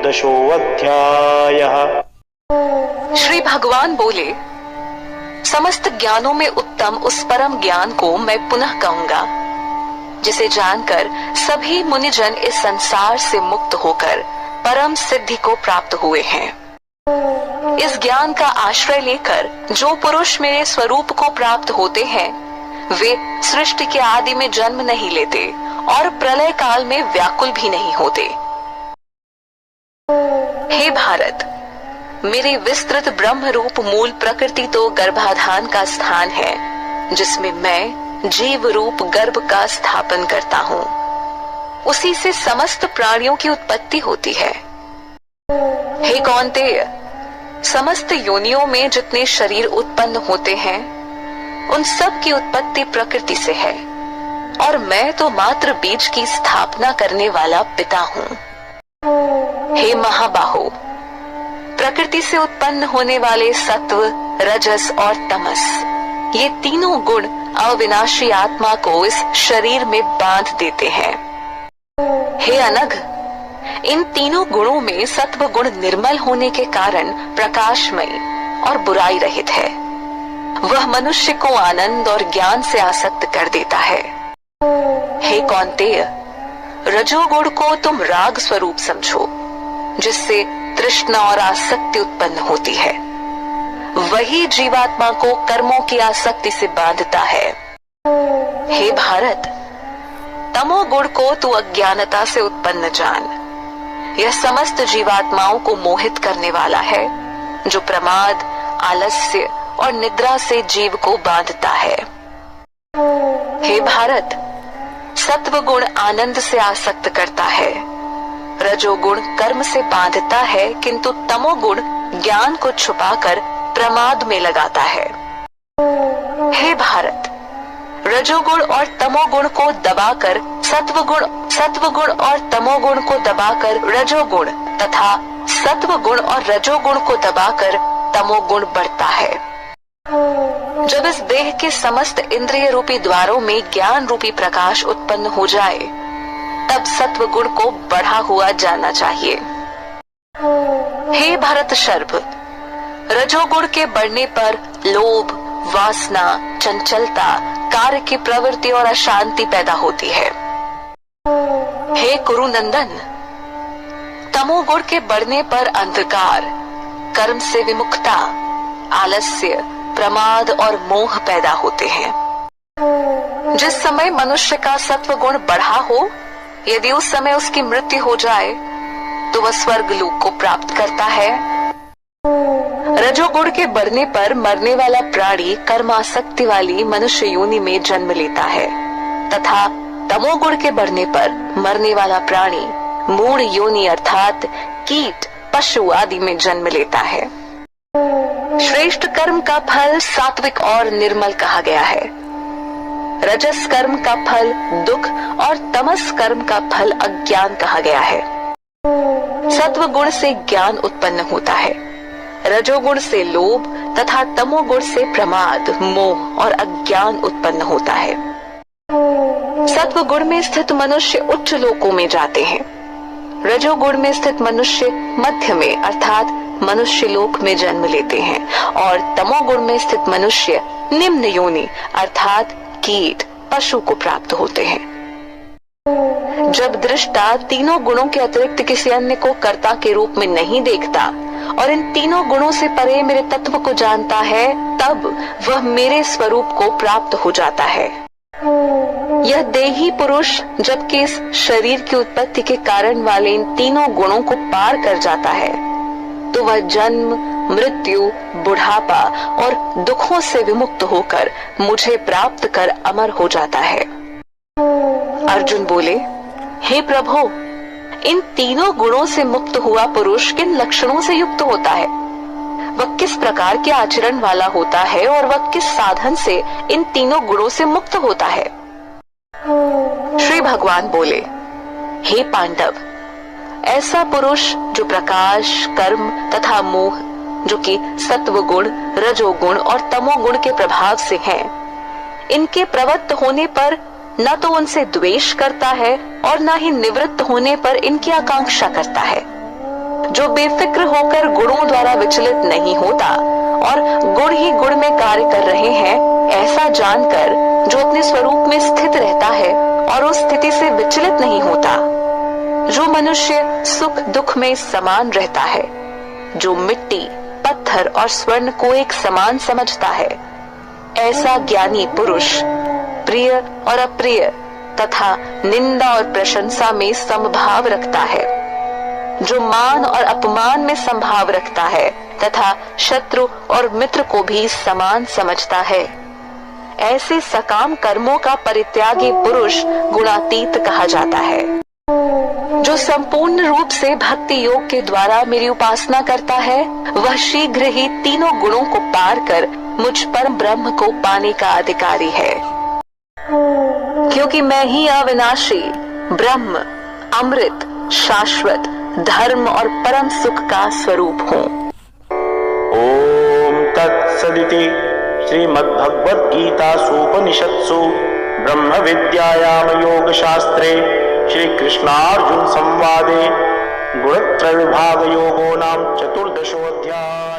चतुर्दशोऽध्यायः। श्री भगवान बोले, समस्त ज्ञानों में उत्तम उस परम ज्ञान को मैं पुनः कहूंगा, जिसे जानकर सभी मुनिजन इस संसार से मुक्त होकर परम सिद्धि को प्राप्त हुए हैं। इस ज्ञान का आश्रय लेकर जो पुरुष मेरे स्वरूप को प्राप्त होते हैं, वे सृष्टि के आदि में जन्म नहीं लेते और प्रलय काल में व्याकुल भी नहीं होते। हे भारत, मेरी विस्तृत ब्रह्म रूप मूल प्रकृति तो गर्भाधान का स्थान है, जिसमें मैं जीव रूप गर्भ का स्थापन करता हूँ। उसी से समस्त प्राणियों की उत्पत्ति होती है। हे कौन्तेय, समस्त योनियों में जितने शरीर उत्पन्न होते हैं, उन सब की उत्पत्ति प्रकृति से है, और मैं तो मात्र बीज की स्थापना करने वाला पिता हूँ। हे महाबाहो, प्रकृति से उत्पन्न होने वाले सत्व, रजस और तमस, ये तीनों गुण अविनाशी आत्मा को इस शरीर में बांध देते हैं। हे अनघ, इन तीनों गुणों में सत्व गुण निर्मल होने के कारण प्रकाशमयी और बुराई रहित है। वह मनुष्य को आनंद और ज्ञान से आसक्त कर देता है। हे कौन्तेय, रजोगुण को तुम राग स्वरूप समझो, जिससे तृष्णा और आसक्ति उत्पन्न होती है। वही जीवात्मा को कर्मों की आसक्ति से बांधता है। हे भारत, तमोगुण को तू अज्ञानता से उत्पन्न जान। यह समस्त जीवात्माओं को मोहित करने वाला है, जो प्रमाद, आलस्य और निद्रा से जीव को बांधता है। हे भारत, सत्व गुण आनंद से आसक्त करता है, रजोगुण कर्म से बांधता है, किंतु तमोगुण ज्ञान को छुपाकर प्रमाद में लगाता है। हे भारत, रजोगुण और तमोगुण को दबाकर सत्वगुण और तमोगुण को दबाकर रजोगुण तथा सत्वगुण और रजोगुण को दबाकर तमोगुण बढ़ता है। जब इस देह के समस्त इंद्रिय रूपी द्वारों में ज्ञान रूपी प्रकाश उत्पन्न हो जाए, तब सत्व गुण को बढ़ा हुआ जाना चाहिए। हे भरत शर्भ, रजोगुण के बढ़ने पर लोभ, वासना, चंचलता, कार्य की प्रवृत्ति और अशांति पैदा होती है। हे कुरुनंदन, तमोगुण के बढ़ने पर अंधकार, कर्म से विमुखता, आलस्य, प्रमाद और मोह पैदा होते हैं। जिस समय मनुष्य का सत्व गुण बढ़ा हो, यदि उस समय उसकी मृत्यु हो जाए, तो वह स्वर्ग लोक को प्राप्त करता है। रजोगुण के बढ़ने पर मरने वाला प्राणी कर्मासक्ति वाली मनुष्य योनि में जन्म लेता है, तथा तमोगुण के बढ़ने पर मरने वाला प्राणी मूढ़ योनि अर्थात कीट, पशु आदि में जन्म लेता है। श्रेष्ठ कर्म का फल सात्विक और निर्मल कहा गया है। रजस कर्म का फल दुख और तमस कर्म का फल अज्ञान कहा गया है। सत्व गुण से ज्ञान उत्पन्न होता है, रजोगुण से लोभ तथा तमोगुण से प्रमाद, मोह और अज्ञान उत्पन्न होता है। सत्व गुण में स्थित मनुष्य उच्च लोकों में जाते हैं, रजोगुण में स्थित मनुष्य मध्य में अर्थात मनुष्य लोक में जन्म लेते हैं, और तमोगुण में स्थित मनुष्य निम्न योनि अर्थात कीट, पशु को प्राप्त होते हैं। जब दृष्टा तीनों गुणों के अतिरिक्त किसी अन्य को कर्ता के रूप में नहीं देखता और इन तीनों गुणों से परे मेरे तत्व को जानता है, तब वह मेरे स्वरूप को प्राप्त हो जाता है। यह देही पुरुष जबकि इस शरीर की उत्पत्ति के कारण वाले इन तीनों गुणों को पार कर जाता है, तो वह जन्म, मृत्यु, बुढ़ापा और दुखों से विमुक्त होकर मुझे प्राप्त कर अमर हो जाता है। अर्जुन बोले, हे प्रभु, इन तीनों गुणों से मुक्त हुआ पुरुष किन लक्षणों से युक्त होता है? वह किस प्रकार के आचरण वाला होता है और वह किस साधन से इन तीनों गुणों से मुक्त होता है? श्री भगवान बोले, हे पांडव, ऐसा पुरुष जो प्रकाश, कर्म तथा मोह, जो कि सत्व गुण, रजोगुण और तमोगुण के प्रभाव से हैं, इनके प्रवृत्त होने पर न तो उनसे द्वेष करता है और न ही निवृत्त होने पर इनकी आकांक्षा करता है। जो बेफिक्र होकर गुणों द्वारा विचलित नहीं होता और गुण ही गुण में कार्य कर रहे हैं, ऐसा जानकर जो अपने स्वरूप में स्थित रहता है और उस स्थिति से विचलित नहीं होता, जो मनुष्य सुख दुख में समान रहता है, जो मिट्टी पत्थर और स्वर्ण को एक समान समझता है, ऐसा ज्ञानी पुरुष प्रिय और अप्रिय तथा निंदा और प्रशंसा में समभाव रखता है, जो मान और अपमान में समभाव रखता है तथा शत्रु और मित्र को भी समान समझता है। ऐसे सकाम कर्मों का परित्यागी पुरुष गुणातीत कहा जाता है। जो संपूर्ण रूप से भक्ति योग के द्वारा मेरी उपासना करता है, वह शीघ्र ही तीनों गुणों को पार कर मुझ परम ब्रह्म को पाने का अधिकारी है, क्योंकि मैं ही अविनाशी ब्रह्म, अमृत, शाश्वत, धर्म और परम सुख का स्वरूप हूँ। ओम तत्सदिति श्रीमद्भगवद्गीतासूपनिषत्सु ब्रह्म विद्यायाम योग शास्त्रे श्री कृष्णार्जुन संवादे गुणत्रय विभाग योगो नाम चतुर्दशोऽध्यायः।